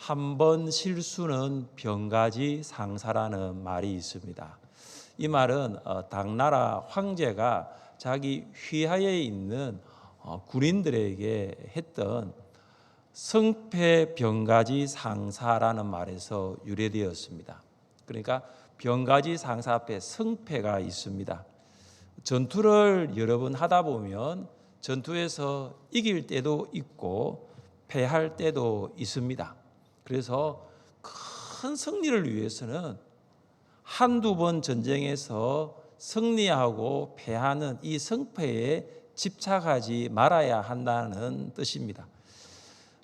한 번 실수는 병가지 상사라는 말이 있습니다. 이 말은 당나라 황제가 자기 휘하에 있는 군인들에게 했던 성패 병가지 상사라는 말에서 유래되었습니다. 그러니까 병가지 상사 앞에 성패가 있습니다. 전투를 여러 번 하다 보면 전투에서 이길 때도 있고 패할 때도 있습니다. 그래서 큰 승리를 위해서는 한두 번 전쟁에서 승리하고 패하는 이 성패에 집착하지 말아야 한다는 뜻입니다.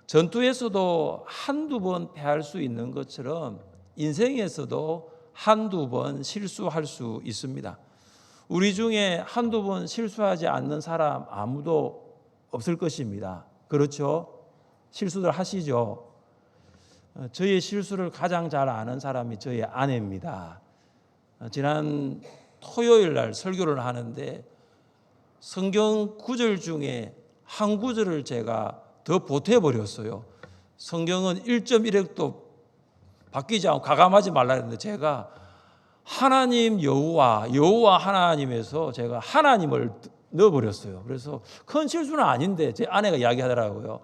전투에서도 한두 번 패할 수 있는 것처럼 인생에서도 한두 번 실수할 수 있습니다. 우리 중에 한두 번 실수하지 않는 사람 아무도 없을 것입니다. 그렇죠? 실수들 하시죠? 저의 실수를 가장 잘 아는 사람이 저의 아내입니다. 지난 토요일 날 설교를 하는데 성경 구절 중에 한 구절을 제가 더 보태버렸어요. 성경은 1.1획도 바뀌지 않고 가감하지 말라 했는데 제가 하나님 여호와 하나님에서 제가 하나님을 넣어버렸어요. 그래서 큰 실수는 아닌데 제 아내가 이야기하더라고요.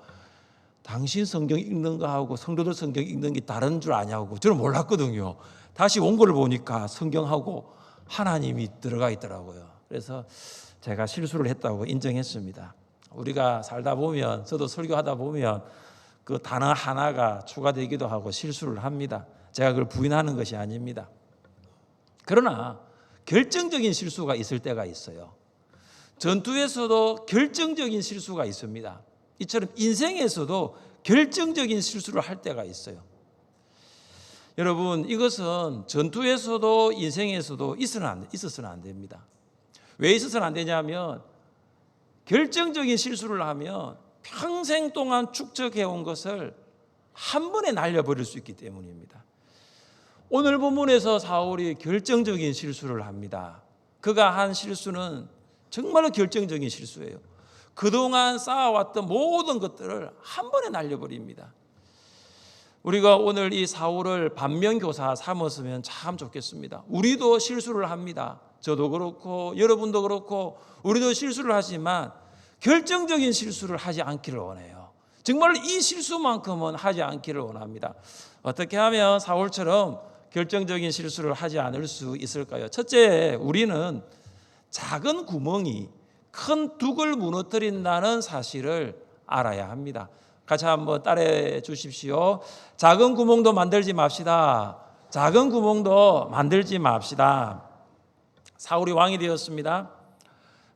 당신 성경 읽는 거하고 성도들 성경 읽는 게 다른 줄 아냐고. 저는 몰랐거든요. 다시 원고를 보니까 성경하고 하나님이 들어가 있더라고요. 그래서 제가 실수를 했다고 인정했습니다. 우리가 살다 보면 저도 설교하다 보면 그 단어 하나가 추가되기도 하고 실수를 합니다. 제가 그걸 부인하는 것이 아닙니다. 그러나 결정적인 실수가 있을 때가 있어요. 전투에서도 결정적인 실수가 있습니다. 이처럼 인생에서도 결정적인 실수를 할 때가 있어요. 여러분, 이것은 전투에서도 인생에서도 있어서는 안 됩니다. 왜 있어서는 안 되냐면 결정적인 실수를 하면 평생 동안 축적해온 것을 한 번에 날려버릴 수 있기 때문입니다. 오늘 본문에서 사울이 결정적인 실수를 합니다. 그가 한 실수는 정말로 결정적인 실수예요. 그동안 쌓아왔던 모든 것들을 한 번에 날려버립니다. 우리가 오늘 이 사울을 반면교사 삼았으면 참 좋겠습니다. 우리도 실수를 합니다. 저도 그렇고 여러분도 그렇고 우리도 실수를 하지만 결정적인 실수를 하지 않기를 원해요. 정말 이 실수만큼은 하지 않기를 원합니다. 어떻게 하면 사울처럼 결정적인 실수를 하지 않을 수 있을까요? 첫째, 우리는 작은 구멍이 큰 둑을 무너뜨린다는 사실을 알아야 합니다. 같이 한번 따라해 주십시오. 작은 구멍도 만들지 맙시다. 작은 구멍도 만들지 맙시다. 사울이 왕이 되었습니다.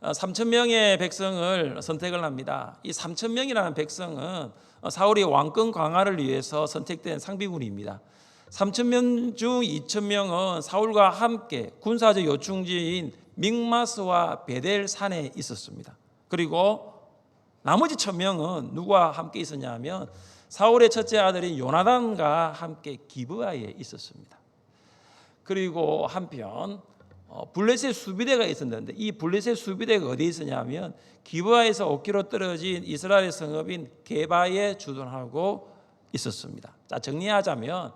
3,000명의 백성을 선택을 합니다. 이 3,000명이라는 백성은 사울이 왕권 강화를 위해서 선택된 상비군입니다. 3,000명 중 2,000명은 사울과 함께 군사적 요충지인 믹마스와 베델 산에 있었습니다. 그리고 나머지 1,000명은 누구와 함께 있었냐면 사울의 첫째 아들인 요나단과 함께 기브아에 있었습니다. 그리고 한편 블레셋 수비대가 있었는데 이 블레셋 수비대가 어디에 있었냐면 기브아에서 5km 떨어진 이스라엘 성읍인 게바에 주둔하고 있었습니다. 자, 정리하자면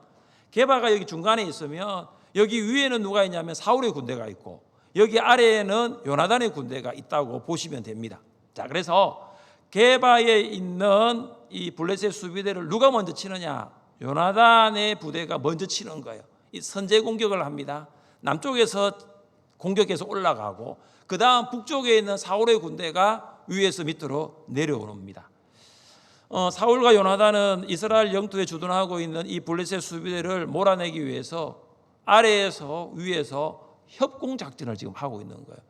게바가 여기 중간에 있으면 여기 위에는 누가 있냐면 사울의 군대가 있고 여기 아래에는 요나단의 군대가 있다고 보시면 됩니다. 자, 그래서 게바에 있는 이 블레셋 수비대를 누가 먼저 치느냐? 요나단의 부대가 먼저 치는 거예요. 이 선제 공격을 합니다. 남쪽에서 공격해서 올라가고 그 다음 북쪽에 있는 사울의 군대가 위에서 밑으로 내려옵니다. 사울과 요나단은 이스라엘 영토에 주둔하고 있는 이 블레셋 수비대를 몰아내기 위해서 아래에서 위에서 협공작전을 지금 하고 있는 거예요.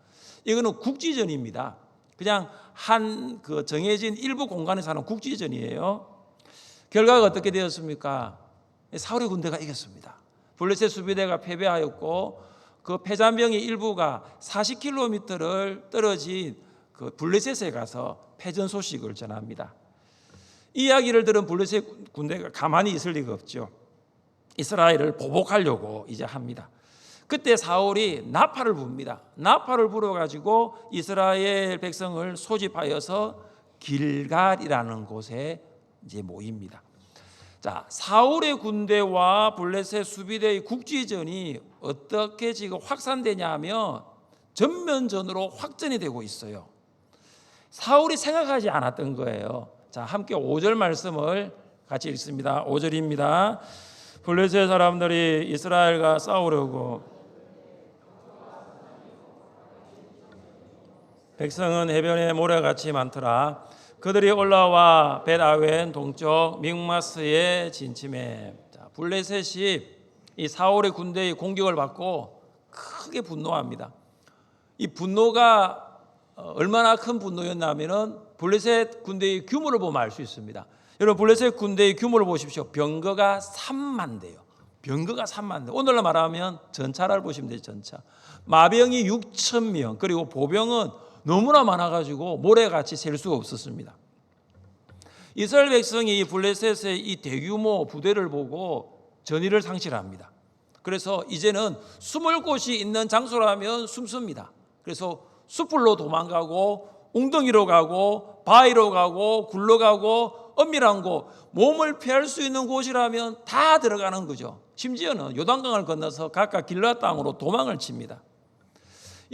이거는 국지전입니다. 그냥 한 그 정해진 일부 공간에서 하는 국지전이에요. 결과가 어떻게 되었습니까? 사울의 군대가 이겼습니다. 블레셋 수비대가 패배하였고 그 패잔병의 일부가 40km를 떨어진 그 블레셋에 가서 패전 소식을 전합니다. 이 이야기를 들은 블레셋 군대가 가만히 있을 리가 없죠. 이스라엘을 보복하려고 이제 합니다. 그때 사울이 나팔을 붑니다. 나팔을 불어가지고 이스라엘 백성을 소집하여서 길갈이라는 곳에 이제 모입니다. 자, 사울의 군대와 블레셋 수비대의 국지전이 어떻게 지금 확산되냐 하면 전면전으로 확전이 되고 있어요. 사울이 생각하지 않았던 거예요. 자, 함께 5절 말씀을 같이 읽습니다. 5절입니다. 블레셋 사람들이 이스라엘과 싸우려고 백성은 해변에 모래같이 많더라. 그들이 올라와 벳아웬 동쪽 믹마스에 진침해. 자, 블레셋이 이 사울의 군대의 공격을 받고 크게 분노합니다. 이 분노가 얼마나 큰 분노였냐면은 블레셋 군대의 규모를 보면 알 수 있습니다. 여러분, 블레셋 군대의 규모를 보십시오. 병거가 3만 대요. 병거가 3만 대. 오늘날 말하면 전차를 보시면 돼요. 전차. 마병이 6천 명, 그리고 보병은 너무나 많아가지고 모래같이 셀 수가 없었습니다. 이스라엘 백성이 블레셋의 이 대규모 부대를 보고 전의를 상실합니다. 그래서 이제는 숨을 곳이 있는 장소라면 숨습니다. 그래서 숲으로 도망가고 웅덩이로 가고 바위로 가고 굴러가고 엄밀한 곳, 몸을 피할 수 있는 곳이라면 다 들어가는 거죠. 심지어는 요단강을 건너서 각각 길르앗 땅으로 도망을 칩니다.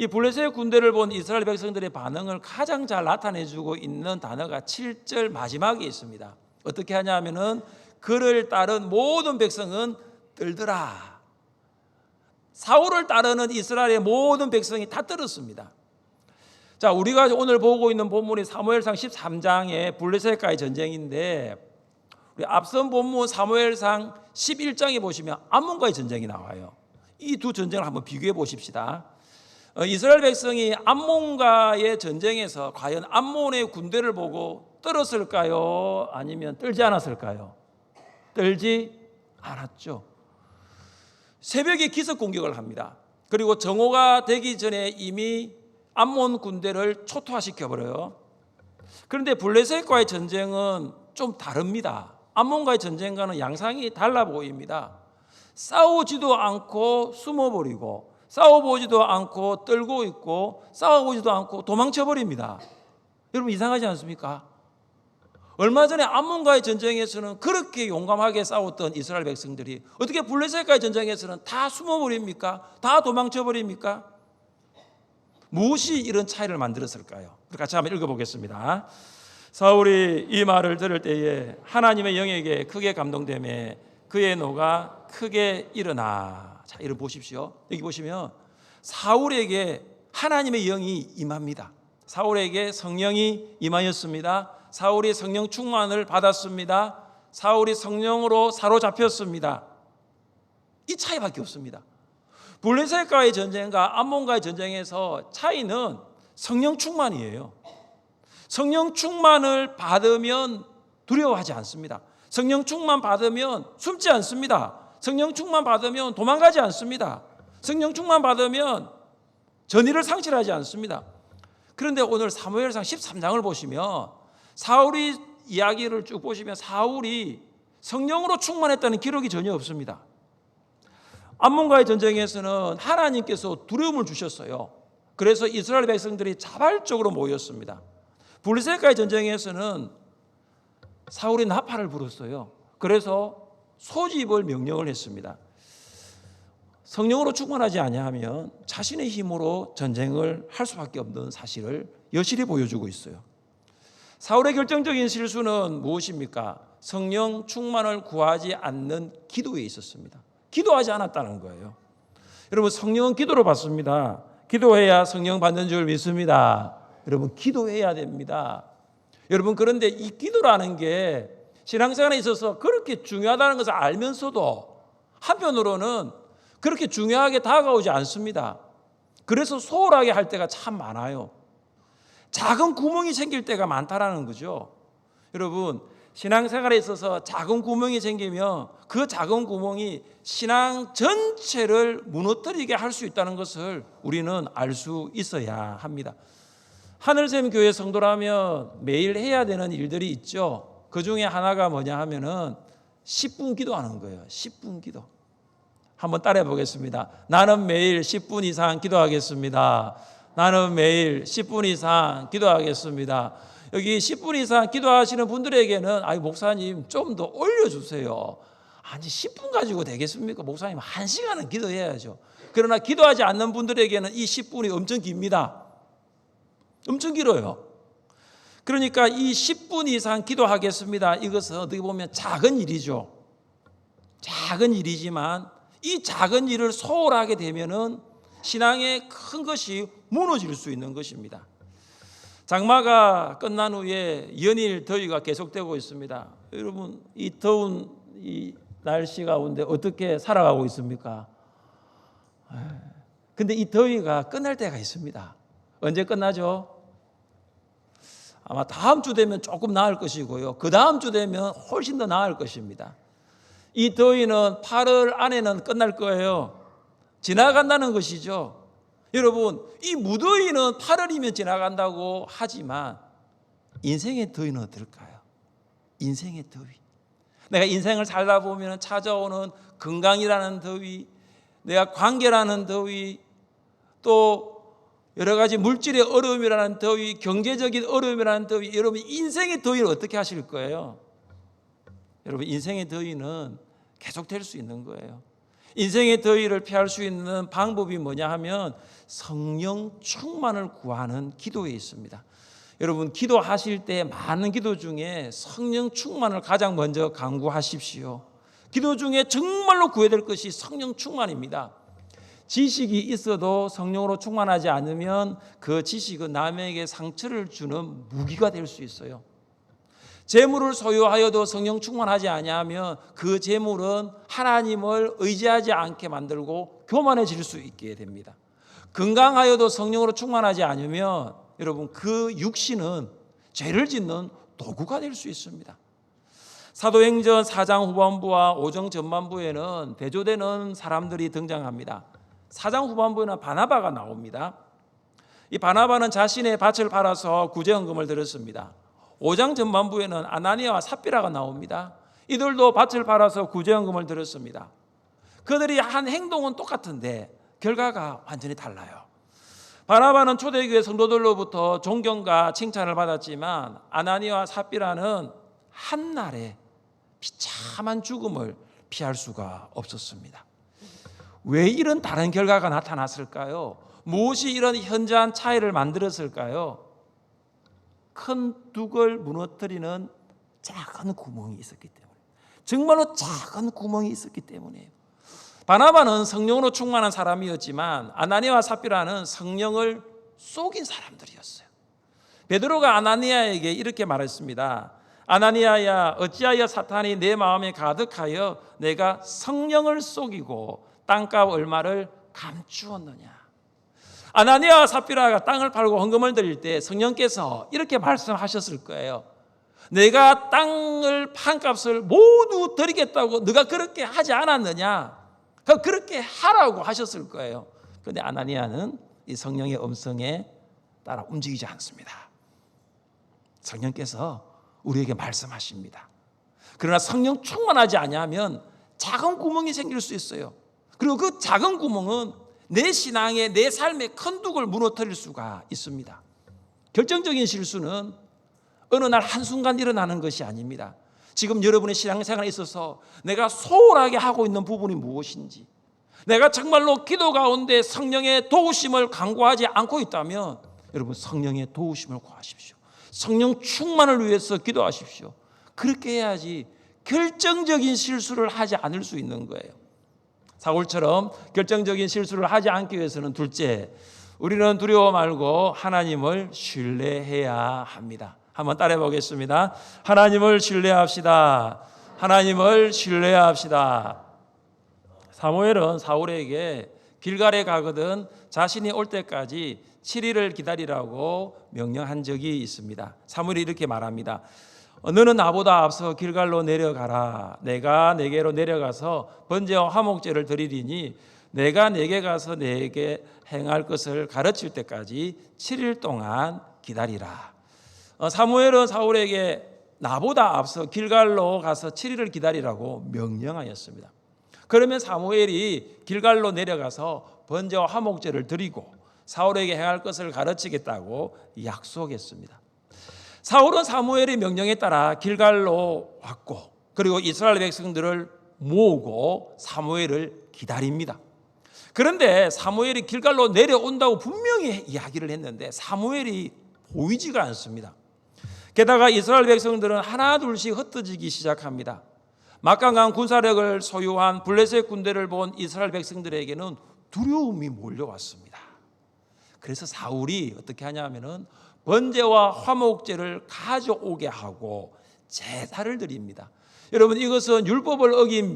이 블레셋 군대를 본 이스라엘 백성들의 반응을 가장 잘 나타내주고 있는 단어가 7절 마지막에 있습니다. 어떻게 하냐면은 그를 따른 모든 백성은 떨더라. 사울을 따르는 이스라엘의 모든 백성이 다 떨었습니다. 자, 우리가 오늘 보고 있는 본문이 사무엘상 13장의 블레셋과의 전쟁인데, 우리 앞선 본문 사무엘상 11장에 보시면 암몬과의 전쟁이 나와요. 이 두 전쟁을 한번 비교해 보십시다. 이스라엘 백성이 암몬과의 전쟁에서 과연 암몬의 군대를 보고 떨었을까요? 아니면 떨지 않았을까요? 떨지 않았죠. 새벽에 기습 공격을 합니다. 그리고 정오가 되기 전에 이미 암몬 군대를 초토화시켜 버려요. 그런데 블레셋과의 전쟁은 좀 다릅니다. 암몬과의 전쟁과는 양상이 달라 보입니다. 싸우지도 않고 숨어버리고, 싸워보지도 않고 떨고 있고, 싸워보지도 않고 도망쳐버립니다. 여러분, 이상하지 않습니까? 얼마 전에 암몬과의 전쟁에서는 그렇게 용감하게 싸웠던 이스라엘 백성들이 어떻게 블레셋과의 전쟁에서는 다 숨어버립니까? 다 도망쳐버립니까? 무엇이 이런 차이를 만들었을까요? 같이 한번 읽어보겠습니다. 사울이 이 말을 들을 때에 하나님의 영에게 크게 감동되며 그의 노가 크게 일어나. 자, 이를 보십시오. 여기 보시면 사울에게 하나님의 영이 임합니다. 사울에게 성령이 임하였습니다. 사울이 성령 충만을 받았습니다. 사울이 성령으로 사로잡혔습니다. 이 차이밖에 없습니다. 블레셋과의 전쟁과 암몬과의 전쟁에서 차이는 성령 충만이에요. 성령 충만을 받으면 두려워하지 않습니다. 성령 충만 받으면 숨지 않습니다. 성령 충만 받으면 도망가지 않습니다. 성령 충만 받으면 전의를 상실하지 않습니다. 그런데 오늘 사무엘상 13장을 보시면 사울이 이야기를 쭉 보시면 사울이 성령으로 충만했다는 기록이 전혀 없습니다. 암몬과의 전쟁에서는 하나님께서 두려움을 주셨어요. 그래서 이스라엘 백성들이 자발적으로 모였습니다. 블레셋과의 전쟁에서는 사울이 나팔을 불었어요. 그래서 소집을 명령을 했습니다. 성령으로 충만하지 아니하면 자신의 힘으로 전쟁을 할 수밖에 없는 사실을 여실히 보여주고 있어요. 사울의 결정적인 실수는 무엇입니까? 성령 충만을 구하지 않는 기도에 있었습니다. 기도하지 않았다는 거예요. 여러분, 성령은 기도로 받습니다. 기도해야 성령 받는 줄 믿습니다. 여러분, 기도해야 됩니다. 여러분, 그런데 이 기도라는 게 신앙생활에 있어서 그렇게 중요하다는 것을 알면서도 한편으로는 그렇게 중요하게 다가오지 않습니다. 그래서 소홀하게 할 때가 참 많아요. 작은 구멍이 생길 때가 많다라는 거죠. 여러분, 신앙생활에 있어서 작은 구멍이 생기면 그 작은 구멍이 신앙 전체를 무너뜨리게 할 수 있다는 것을 우리는 알 수 있어야 합니다. 하늘샘 교회 성도라면 매일 해야 되는 일들이 있죠. 그 중에 하나가 뭐냐 하면은 10분 기도하는 거예요. 10분 기도. 한번 따라해 보겠습니다. 나는 매일 10분 이상 기도하겠습니다. 나는 매일 10분 이상 기도하겠습니다. 여기 10분 이상 기도하시는 분들에게는 목사님 좀 더 올려주세요. 아니 10분 가지고 되겠습니까? 목사님 1시간은 기도해야죠. 그러나 기도하지 않는 분들에게는 이 10분이 엄청 깁니다. 엄청 길어요. 그러니까 이 10분 이상 기도하겠습니다. 이것은 어떻게 보면 작은 일이죠. 작은 일이지만 이 작은 일을 소홀하게 되면은 신앙의 큰 것이 무너질 수 있는 것입니다. 장마가 끝난 후에 연일 더위가 계속되고 있습니다. 여러분 이 더운 이 날씨 가운데 어떻게 살아가고 있습니까? 근데 이 더위가 끝날 때가 있습니다. 언제 끝나죠? 아마 다음 주 되면 조금 나을 것이고요. 그 다음 주 되면 훨씬 더 나을 것입니다. 이 더위는 8월 안에는 끝날 거예요. 지나간다는 것이죠. 여러분 이 무더위는 8월이면 지나간다고 하지만 인생의 더위는 어떨까요? 인생의 더위. 내가 인생을 살다 보면 찾아오는 건강이라는 더위, 내가 관계라는 더위, 또 여러 가지 물질의 어려움이라는 더위, 경제적인 어려움이라는 더위. 여러분 인생의 더위를 어떻게 하실 거예요? 여러분 인생의 더위는 계속될 수 있는 거예요. 인생의 더위를 피할 수 있는 방법이 뭐냐 하면 성령 충만을 구하는 기도에 있습니다. 여러분 기도하실 때 많은 기도 중에 성령 충만을 가장 먼저 간구하십시오. 기도 중에 정말로 구해야 될 것이 성령 충만입니다. 지식이 있어도 성령으로 충만하지 않으면 그 지식은 남에게 상처를 주는 무기가 될 수 있어요. 재물을 소유하여도 성령 충만하지 아니하면 그 재물은 하나님을 의지하지 않게 만들고 교만해질 수 있게 됩니다. 건강하여도 성령으로 충만하지 않으면 여러분 그 육신은 죄를 짓는 도구가 될 수 있습니다. 사도행전 4장 후반부와 5장 전반부에는 대조되는 사람들이 등장합니다. 4장 후반부에는 바나바가 나옵니다. 이 바나바는 자신의 밭을 팔아서 구제헌금을 드렸습니다. 5장 전반부에는 아나니아와 삽비라가 나옵니다. 이들도 밭을 팔아서 구제헌금을 드렸습니다. 그들이 한 행동은 똑같은데 결과가 완전히 달라요. 바나바는 초대교회 성도들로부터 존경과 칭찬을 받았지만 아나니아와 삽비라는 한날에 비참한 죽음을 피할 수가 없었습니다. 왜 이런 다른 결과가 나타났을까요? 무엇이 이런 현저한 차이를 만들었을까요? 큰 둑을 무너뜨리는 작은 구멍이 있었기 때문에, 정말로 작은 구멍이 있었기 때문이에요. 바나바는 성령으로 충만한 사람이었지만 아나니아와 삽비라는 성령을 속인 사람들이었어요. 베드로가 아나니아에게 이렇게 말했습니다. 아나니아야, 어찌하여 사탄이 내 마음에 가득하여 내가 성령을 속이고 땅값 얼마를 감추었느냐. 아나니아와 삽비라가 땅을 팔고 헌금을 드릴 때 성령께서 이렇게 말씀하셨을 거예요. 내가 땅을 판 값을 모두 드리겠다고 네가 그렇게 하지 않았느냐. 그렇게 하라고 하셨을 거예요. 그런데 아나니아는 이 성령의 음성에 따라 움직이지 않습니다. 성령께서 우리에게 말씀하십니다. 그러나 성령 충만하지 않으면 작은 구멍이 생길 수 있어요. 그리고 그 작은 구멍은 내 신앙에, 내 삶의 큰 둑을 무너뜨릴 수가 있습니다. 결정적인 실수는 어느 날 한순간 일어나는 것이 아닙니다. 지금 여러분의 신앙생활에 있어서 내가 소홀하게 하고 있는 부분이 무엇인지, 내가 정말로 기도 가운데 성령의 도우심을 간구하지 않고 있다면 여러분 성령의 도우심을 구하십시오. 성령 충만을 위해서 기도하십시오. 그렇게 해야지 결정적인 실수를 하지 않을 수 있는 거예요. 사울처럼 결정적인 실수를 하지 않기 위해서는 둘째, 우리는 두려워 말고 하나님을 신뢰해야 합니다. 한번 따라해 보겠습니다. 하나님을 신뢰합시다. 하나님을 신뢰합시다. 사무엘은 사울에게 길갈에 가거든 자신이 올 때까지 7일을 기다리라고 명령한 적이 있습니다. 사무엘이 이렇게 말합니다. 너는 나보다 앞서 길갈로 내려가라. 내가 내게로 내려가서 번제와 화목제를 드리리니 내가 내게 가서 내게 행할 것을 가르칠 때까지 7일 동안 기다리라. 사무엘은 사울에게 나보다 앞서 길갈로 가서 7일을 기다리라고 명령하였습니다. 그러면 사무엘이 길갈로 내려가서 번제와 화목제를 드리고 사울에게 행할 것을 가르치겠다고 약속했습니다. 사울은 사무엘의 명령에 따라 길갈로 왔고 그리고 이스라엘 백성들을 모으고 사무엘을 기다립니다. 그런데 사무엘이 길갈로 내려온다고 분명히 이야기를 했는데 사무엘이 보이지가 않습니다. 게다가 이스라엘 백성들은 하나 둘씩 흩어지기 시작합니다. 막강한 군사력을 소유한 블레셋 군대를 본 이스라엘 백성들에게는 두려움이 몰려왔습니다. 그래서 사울이 어떻게 하냐면은 번제와 화목제를 가져오게 하고 제사를 드립니다. 여러분, 이것은 율법을 어긴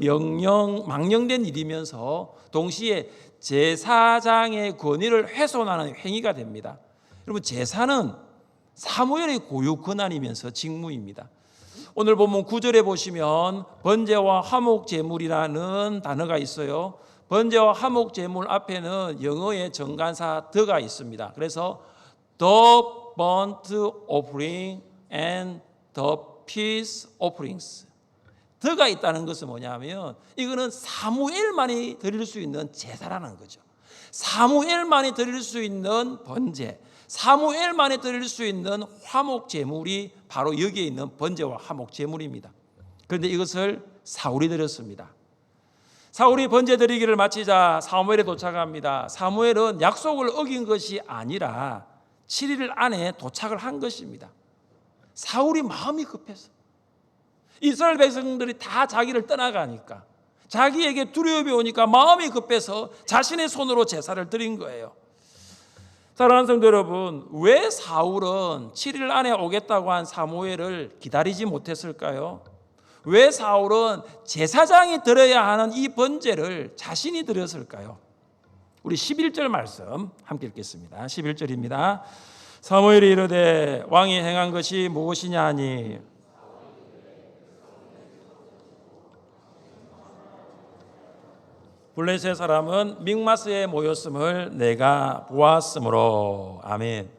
망령된 일이면서 동시에 제사장의 권위를 훼손하는 행위가 됩니다. 여러분, 제사는 사무엘의 고유 권한이면서 직무입니다. 오늘 본문 9절에 보시면 번제와 화목 제물이라는 단어가 있어요. 번제와 화목 제물 앞에는 영어의 정관사 더가 있습니다. 그래서 the burnt offering and the peace offerings. 더가 있다는 것은 뭐냐면 이거는 사무엘만이 드릴 수 있는 제사라는 거죠. 사무엘만이 드릴 수 있는 번제, 사무엘만이 드릴 수 있는 화목 제물이 바로 여기에 있는 번제와 화목 제물입니다. 그런데 이것을 사울이 드렸습니다. 사울이 번제 드리기를 마치자 사무엘에 도착합니다. 사무엘은 약속을 어긴 것이 아니라 7일 안에 도착을 한 것입니다. 사울이 마음이 급해서 이스라엘 백성들이 다 자기를 떠나가니까 자기에게 두려움이 오니까 마음이 급해서 자신의 손으로 제사를 드린 거예요. 사랑하는 성도 여러분, 왜 사울은 7일 안에 오겠다고 한 사무엘을 기다리지 못했을까요? 왜 사울은 제사장이 드려야 하는 이 번제를 자신이 드렸을까요? 우리 11절 말씀 함께 읽겠습니다. 11절입니다. 사무엘이 이르되 왕이 행한 것이 무엇이냐 하니 블레셋 사람은 믹마스에 모였음을 내가 보았으므로. 아멘.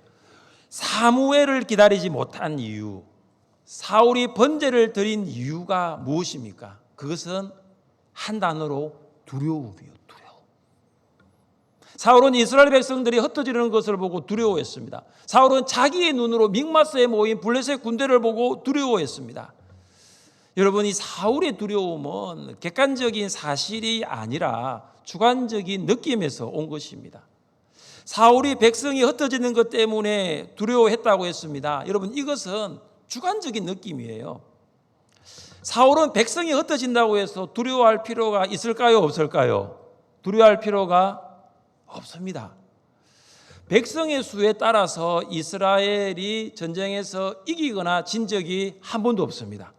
사무엘을 기다리지 못한 이유, 사울이 번제를 드린 이유가 무엇입니까? 그것은 한 단어로 두려움이요. 두려움. 사울은 이스라엘 백성들이 흩어지는 것을 보고 두려워했습니다. 사울은 자기의 눈으로 믹마스에 모인 블레셋 군대를 보고 두려워했습니다. 여러분, 이 사울의 두려움은 객관적인 사실이 아니라 주관적인 느낌에서 온 것입니다. 사울이 백성이 흩어지는 것 때문에 두려워했다고 했습니다. 여러분, 이것은 주관적인 느낌이에요. 사울은 백성이 흩어진다고 해서 두려워할 필요가 있을까요? 없을까요? 두려워할 필요가 없습니다. 백성의 수에 따라서 이스라엘이 전쟁에서 이기거나 진 적이 한 번도 없습니다.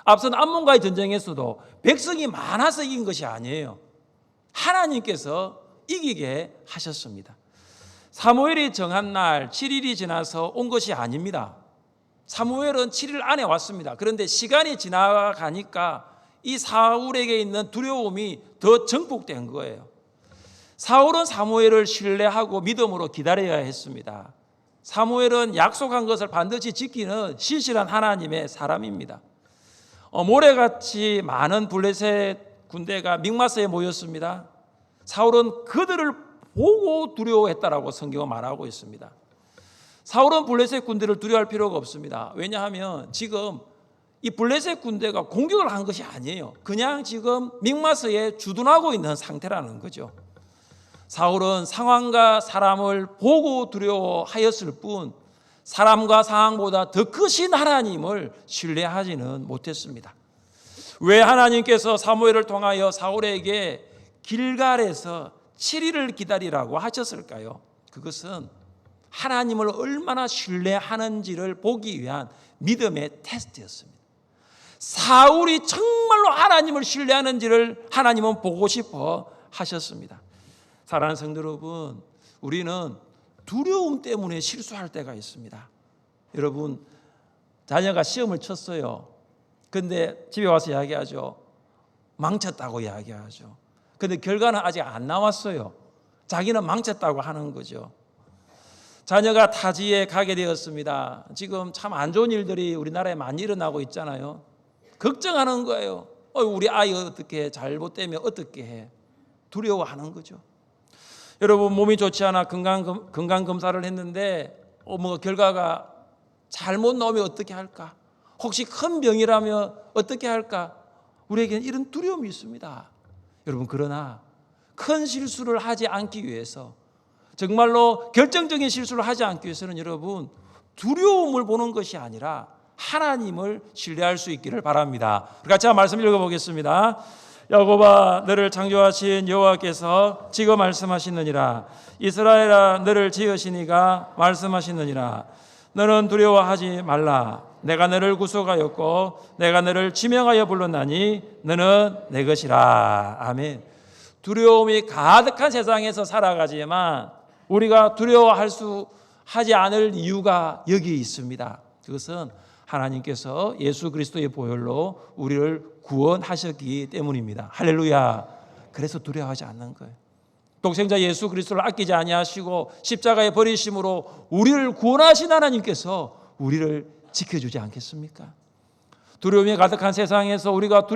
앞선 암몬과의 전쟁에서도 백성이 많아서 이긴 것이 아니에요. 하나님께서 이기게 하셨습니다. 사무엘이 정한 날 7일이 지나서 온 것이 아닙니다. 사무엘은 7일 안에 왔습니다. 그런데 시간이 지나가니까 이 사울에게 있는 두려움이 더 증폭된 거예요. 사울은 사무엘을 신뢰하고 믿음으로 기다려야 했습니다. 사무엘은 약속한 것을 반드시 지키는 신실한 하나님의 사람입니다. 모래같이 많은 블레셋 군대가 믹마스에 모였습니다. 사울은 그들을 보고 두려워했다라고 성경은 말하고 있습니다. 사울은 블레셋 군대를 두려워할 필요가 없습니다. 왜냐하면 지금 이 블레셋 군대가 공격을 한 것이 아니에요. 그냥 지금 믹마스에 주둔하고 있는 상태라는 거죠. 사울은 상황과 사람을 보고 두려워하였을 뿐 사람과 상황보다 더 크신 하나님을 신뢰하지는 못했습니다. 왜 하나님께서 사무엘을 통하여 사울에게 길갈에서 7일을 기다리라고 하셨을까요? 그것은 하나님을 얼마나 신뢰하는지를 보기 위한 믿음의 테스트였습니다. 사울이 정말로 하나님을 신뢰하는지를 하나님은 보고 싶어 하셨습니다. 사랑하는 성도 여러분, 우리는 두려움 때문에 실수할 때가 있습니다. 여러분, 자녀가 시험을 쳤어요. 근데 집에 와서 이야기하죠. 망쳤다고 이야기하죠. 근데 결과는 아직 안 나왔어요. 자기는 망쳤다고 하는 거죠. 자녀가 타지에 가게 되었습니다. 지금 참 안 좋은 일들이 우리나라에 많이 일어나고 있잖아요. 걱정하는 거예요. 우리 아이 어떻게 해? 잘못되면 어떻게 해? 두려워하는 거죠. 여러분, 몸이 좋지 않아 건강 검사를 했는데 결과가 잘못 나오면 어떻게 할까? 혹시 큰 병이라면 어떻게 할까? 우리에게는 이런 두려움이 있습니다. 여러분, 그러나 큰 실수를 하지 않기 위해서, 정말로 결정적인 실수를 하지 않기 위해서는 여러분, 두려움을 보는 것이 아니라 하나님을 신뢰할 수 있기를 바랍니다. 같이 한번 말씀 읽어보겠습니다. 야곱아, 너를 창조하신 여호와께서 지금 말씀하시느니라. 이스라엘아, 너를 지으시니가 말씀하시느니라. 너는 두려워하지 말라. 내가 너를 구속하였고 내가 너를 지명하여 불렀나니 너는 내 것이라. 아멘. 두려움이 가득한 세상에서 살아가지만 우리가 두려워하지 않을 이유가 여기 있습니다. 그것은 하나님께서 예수 그리스도의 보혈로 우리를 구원하셨기 때문입니다. 할렐루야. 그래서 두려워하지 않는 거예요. 독생자 예수 그리스도를 아끼지 아니하시고 십자가에 버리심으로 우리를 구원하신 하나님께서 우리를 지켜주지 않겠습니까? 두려움이 가득한 세상에서 우리가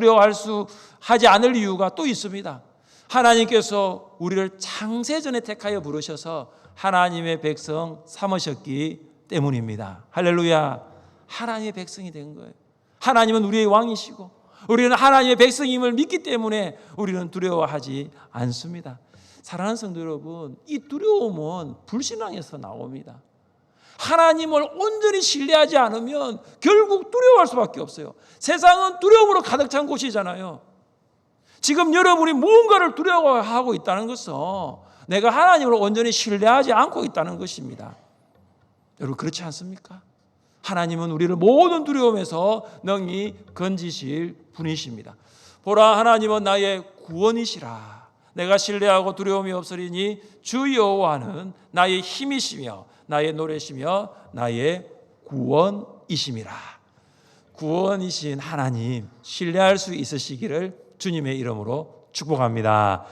하지 않을 이유가 또 있습니다. 하나님께서 우리를 창세전에 택하여 부르셔서 하나님의 백성 삼으셨기 때문입니다. 할렐루야. 하나님의 백성이 된 거예요. 하나님은 우리의 왕이시고 우리는 하나님의 백성임을 믿기 때문에 우리는 두려워하지 않습니다. 사랑하는 성도 여러분, 이 두려움은 불신앙에서 나옵니다. 하나님을 온전히 신뢰하지 않으면 결국 두려워할 수밖에 없어요. 세상은 두려움으로 가득 찬 곳이잖아요. 지금 여러분이 무언가를 두려워하고 있다는 것은 내가 하나님을 온전히 신뢰하지 않고 있다는 것입니다. 여러분, 그렇지 않습니까? 하나님은 우리를 모든 두려움에서 능히 건지실 분이십니다. 보라, 하나님은 나의 구원이시라. 내가 신뢰하고 두려움이 없으리니 주 여호와는 나의 힘이시며 나의 노래시며 나의 구원이심이라. 구원이신 하나님 신뢰할 수 있으시기를 주님의 이름으로 축복합니다.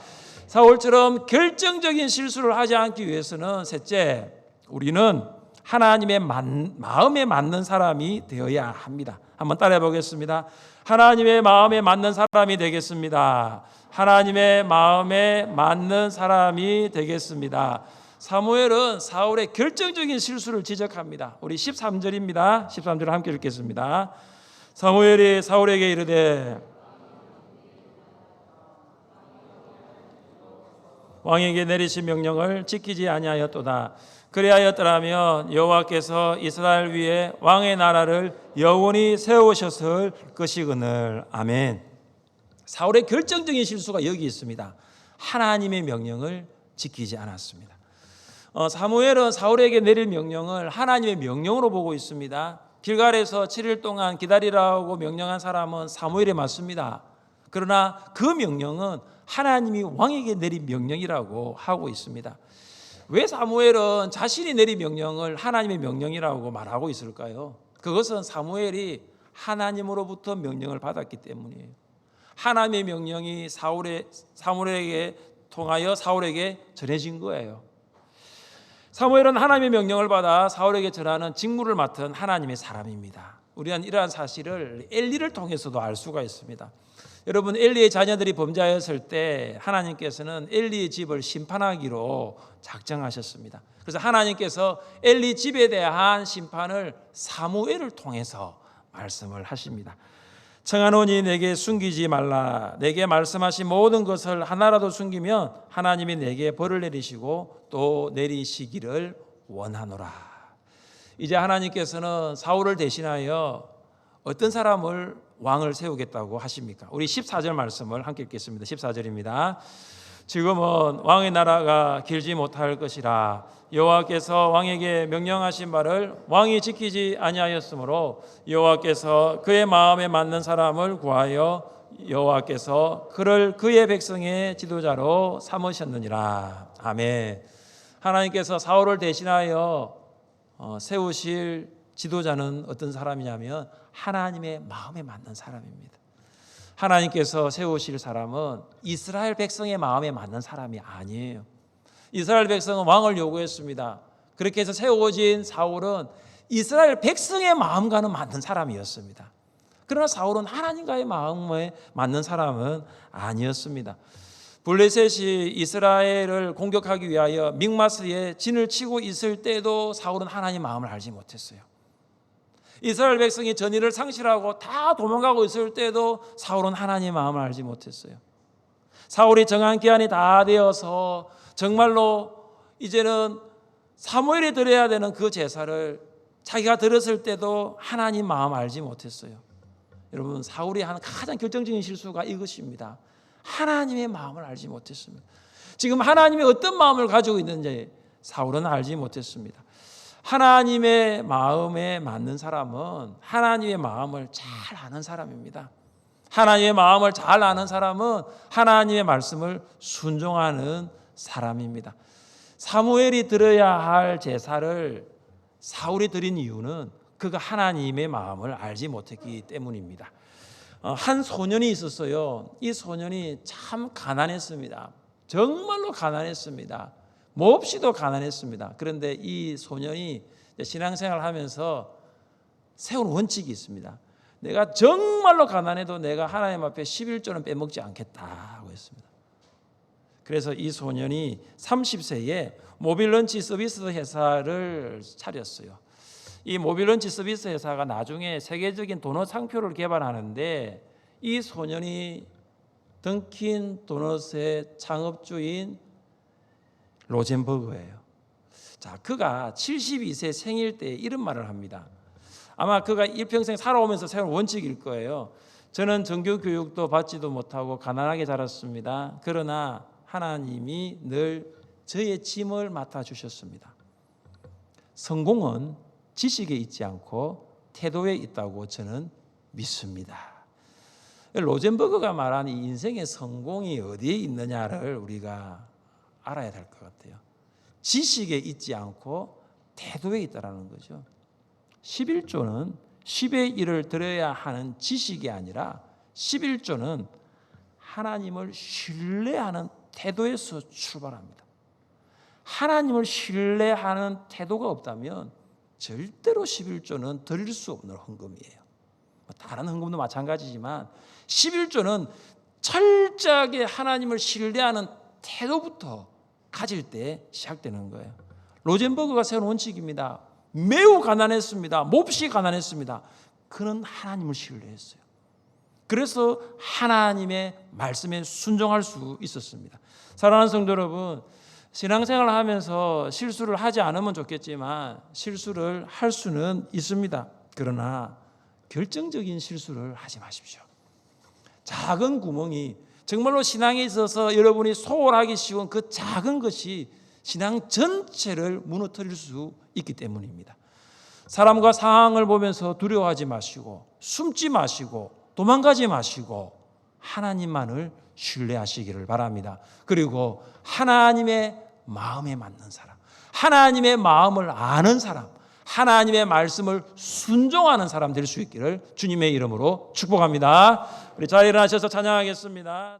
사울처럼 결정적인 실수를 하지 않기 위해서는 셋째, 우리는 하나님의 마음에 맞는 사람이 되어야 합니다. 한번 따라해 보겠습니다. 하나님의 마음에 맞는 사람이 되겠습니다. 하나님의 마음에 맞는 사람이 되겠습니다. 사무엘은 사울의 결정적인 실수를 지적합니다. 우리 13절입니다. 13절을 함께 읽겠습니다. 사무엘이 사울에게 이르되 왕에게 내리신 명령을 지키지 아니하였도다. 그리하였더라면 여호와께서 이스라엘 위에 왕의 나라를 영원히 세우셨을 것이거늘. 아멘. 사울의 결정적인 실수가 여기 있습니다. 하나님의 명령을 지키지 않았습니다. 사무엘은 사울에게 내릴 명령을 하나님의 명령으로 보고 있습니다. 길갈에서 7일 동안 기다리라고 명령한 사람은 사무엘이 맞습니다. 그러나 그 명령은 하나님이 왕에게 내린 명령이라고 하고 있습니다. 왜 사무엘은 자신이 내린 명령을 하나님의 명령이라고 말하고 있을까요? 그것은 사무엘이 하나님으로부터 명령을 받았기 때문이에요. 하나님의 명령이 사무엘에게 통하여 사울에게 전해진 거예요. 사무엘은 하나님의 명령을 받아 사울에게 전하는 직무를 맡은 하나님의 사람입니다. 우리는 이러한 사실을 엘리를 통해서도 알 수가 있습니다. 여러분, 엘리의 자녀들이 범죄하였을 때 하나님께서는 엘리의 집을 심판하기로 작정하셨습니다. 그래서 하나님께서 엘리 집에 대한 심판을 사무엘을 통해서 말씀을 하십니다. 청하노니 내게 숨기지 말라. 내게 말씀하신 모든 것을 하나라도 숨기면 하나님이 내게 벌을 내리시고 또 내리시기를 원하노라. 이제 하나님께서는 사울을 대신하여 어떤 사람을 왕을 세우겠다고 하십니까? 우리 14절 말씀을 함께 읽겠습니다. 14절입니다. 지금은 왕의 나라가 길지 못할 것이라. 여호와께서 왕에게 명령하신 바를 왕이 지키지 아니하였으므로 여호와께서 그의 마음에 맞는 사람을 구하여 여호와께서 그를 그의 백성의 지도자로 삼으셨느니라. 아멘. 하나님께서 사울을 대신하여 세우실 지도자는 어떤 사람이냐면 하나님의 마음에 맞는 사람입니다. 하나님께서 세우실 사람은 이스라엘 백성의 마음에 맞는 사람이 아니에요. 이스라엘 백성은 왕을 요구했습니다. 그렇게 해서 세워진 사울은 이스라엘 백성의 마음과는 맞는 사람이었습니다. 그러나 사울은 하나님과의 마음에 맞는 사람은 아니었습니다. 블레셋이 이스라엘을 공격하기 위하여 믹마스에 진을 치고 있을 때도 사울은 하나님의 마음을 알지 못했어요. 이스라엘 백성이 전의를 상실하고 다 도망가고 있을 때도 사울은 하나님의 마음을 알지 못했어요. 사울이 정한 기한이 다 되어서 정말로 이제는 사무엘이 드려야 되는 그 제사를 자기가 드렸을 때도 하나님 마음 알지 못했어요. 여러분, 사울이 하는 가장 결정적인 실수가 이것입니다. 하나님의 마음을 알지 못했습니다. 지금 하나님이 어떤 마음을 가지고 있는지 사울은 알지 못했습니다. 하나님의 마음에 맞는 사람은 하나님의 마음을 잘 아는 사람입니다. 하나님의 마음을 잘 아는 사람은 하나님의 말씀을 순종하는 사람입니다. 사무엘이 드려야 할 제사를 사울이 드린 이유는 그가 하나님의 마음을 알지 못했기 때문입니다. 한 소년이 있었어요. 이 소년이 참 가난했습니다. 정말로 가난했습니다. 몹시도 가난했습니다. 그런데 이 소년이 신앙생활을 하면서 세운 원칙이 있습니다. 내가 정말로 가난해도 내가 하나님 앞에 11조는 빼먹지 않겠다고 했습니다. 그래서 이 소년이 30세에 모빌런치 서비스 회사를 차렸어요. 이 모빌런치 서비스 회사가 나중에 세계적인 도넛 상표를 개발하는데 이 소년이 던킨 도넛의 창업주인 로젠버그예요. 자, 그가 72세 생일 때 이런 말을 합니다. 아마 그가 일평생 살아오면서 세운 원칙일 거예요. 저는 정규 교육도 받지도 못하고 가난하게 자랐습니다. 그러나 하나님이 늘 저의 짐을 맡아주셨습니다. 성공은 지식에 있지 않고 태도에 있다고 저는 믿습니다. 로젠버그가 말한 이 인생의 성공이 어디에 있느냐를 우리가 알아야 될 것 같아요. 지식에 있지 않고 태도에 있다라는 거죠. 11조는 10의 1을 드려야 하는 지식이 아니라 11조는 하나님을 신뢰하는 태도에서 출발합니다. 하나님을 신뢰하는 태도가 없다면 절대로 11조는 드릴 수 없는 헌금이에요. 다른 헌금도 마찬가지지만 11조는 철저하게 하나님을 신뢰하는 태도부터 가질 때 시작되는 거예요. 로젠버그가 세운 원칙입니다. 매우 가난했습니다. 몹시 가난했습니다. 그는 하나님을 신뢰했어요. 그래서 하나님의 말씀에 순종할 수 있었습니다. 사랑하는 성도 여러분, 신앙생활을 하면서 실수를 하지 않으면 좋겠지만 실수를 할 수는 있습니다. 그러나 결정적인 실수를 하지 마십시오. 작은 구멍이 정말로 신앙에 있어서 여러분이 소홀하기 쉬운 그 작은 것이 신앙 전체를 무너뜨릴 수 있기 때문입니다. 사람과 상황을 보면서 두려워하지 마시고 숨지 마시고 도망가지 마시고 하나님만을 신뢰하시기를 바랍니다. 그리고 하나님의 마음에 맞는 사람, 하나님의 마음을 아는 사람, 하나님의 말씀을 순종하는 사람 될 수 있기를 주님의 이름으로 축복합니다. 우리 자리에 일어나셔서 찬양하겠습니다.